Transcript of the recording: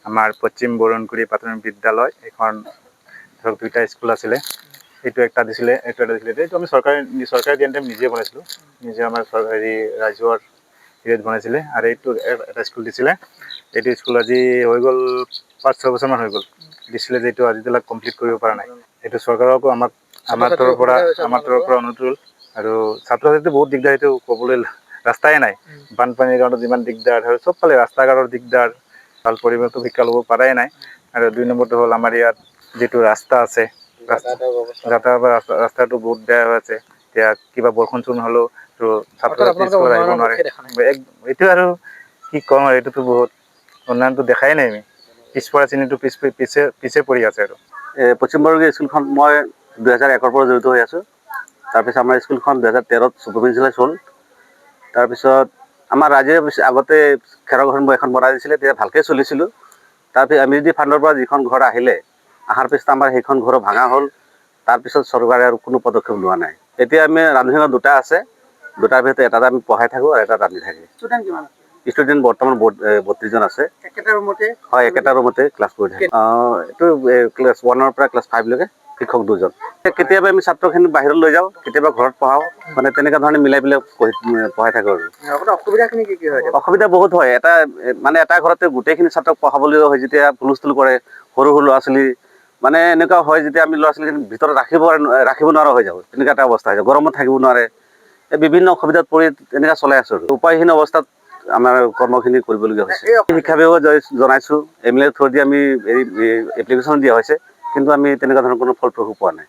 আমাৰ পশ্চিম বৰণকুৰি প্ৰাথমিক বিদ্যালয় এখন ধৰক দুইটা স্কুল আছিলে, এইটো একটা দিছিলে, এইটো এটা দিছিলে। এইটো আমি চৰকাৰে দিয়াৰ টাইম নিজে বনাইছিলোঁ, নিজে আমাৰ হেৰি ৰাইজৰ হেৰিত বনাইছিলে। আৰু এইটো এটা স্কুল দিছিলে, এইটো স্কুল আজি হৈ গ'ল 5-6 বছৰমান হৈ গ'ল দিছিলে, যিটো আজিবিলাক কমপ্লিট কৰিব পৰা নাই। এইটো চৰকাৰকো আমাৰ তৰফৰ পৰা অনুৰোধ। আৰু ছাত্ৰ ছাত্ৰীটো বহুত দিগদাৰ, এইটো ক'বলৈ ৰাস্তাই নাই। বানপানীৰ কাৰণত যিমান দিগদাৰ হয়, চবফালে ৰাস্তা ঘাটৰ দিগদাৰ, ভাল পৰিৱেশটো শিক্ষা ল'ব পৰাই নাই। আৰু 2 নম্বৰটো হ'ল আমাৰ ইয়াত যিটো ৰাস্তা আছে, ৰাস্তাটো বহুত বেয়া হৈ আছে। এতিয়া কিবা বৰষুণ চৰষুণ হ'লেও ছাত্ৰ ছাত্ৰী স্কুলত আহিব নোৱাৰে। এইটো আৰু কি ক'ম, আৰু এইটোতো বহুত উন্নয়নটো দেখাই নাই আমি। পিছপৰা শ্ৰেণীটো পিছে পৰি আছে। আৰু পশ্চিম বৰগুৰি স্কুলখন মই 2001ৰ পৰা জড়িত হৈ আছোঁ। তাৰপিছত আমাৰ স্কুলখন 2013ত প্ৰভিঞ্চিয়েলাইজ হ'ল। তাৰপিছত আমাৰ ৰাইজে আগতে খেৰৰ ঘৰ এখন বনাই দিছিলে, তেতিয়া ভালকৈ চলিছিলোঁ। তাৰপিছত MSD ফাণ্ডৰ পৰা যিখন ঘৰ আহিলে, অহাৰ পিছত আমাৰ সেইখন ঘৰো ভাঙা হ'ল। তাৰপিছত চৰকাৰে আৰু কোনো পদক্ষেপ লোৱা নাই। এতিয়া আমি ৰান্ধনীঘৰ 2টা আছে, 2টাৰ ভিতৰত এটাত আমি পঢ়াই থাকোঁ আৰু এটা ৰান্ধি থাকে। ষ্টুডেণ্ট বৰ্তমান 32 জন আছে। একেটা ৰুমতে? হয়, একেটা ৰুমতে ক্লাছ কৰি থাকে। এইটো ক্লাছ 1ৰ পৰা ক্লাছ 5 লৈকে শিক্ষক 2জন। কেতিয়াবা আমি ছাত্ৰখিনি বাহিৰত লৈ যাওঁ, কেতিয়াবা ঘৰত পঢ়াওঁ, মানে তেনেকুৱা ধৰণে মিলাই পঢ়াই থাকোঁ। আৰু অসুবিধাখিনি কি হয়? অসুবিধা বহুত হয়। এটা ঘৰতে গোটেইখিনি ছাত্ৰক পঢ়াবলগীয়া হয়, যেতিয়া হুলস্থুল কৰে, সৰু ল'ৰা-ছোৱালী, মানে এনেকুৱা হয়, যেতিয়া আমি ল'ৰা-ছোৱালীখিনি ভিতৰত ৰাখিব নোৱাৰা হৈ যাব, তেনেকুৱা এটা অৱস্থা হৈ যায়। গৰমত থাকিব নোৱাৰে। বিভিন্ন অসুবিধাত পৰি তেনেকৈ চলাই আছোঁ। উপায়হীন অৱস্থাত আমাৰ কৰ্মখিনি কৰিবলগীয়া হৈছে। শিক্ষা বিভাগত জনাইছোঁ, MLA থ্ৰুদি আমি এপ্লিকেশ্যন দিয়া হৈছে, কিন্তু আমি তেনেকুৱা ধৰণৰ কোনো ফলপ্ৰসূ পোৱা নাই।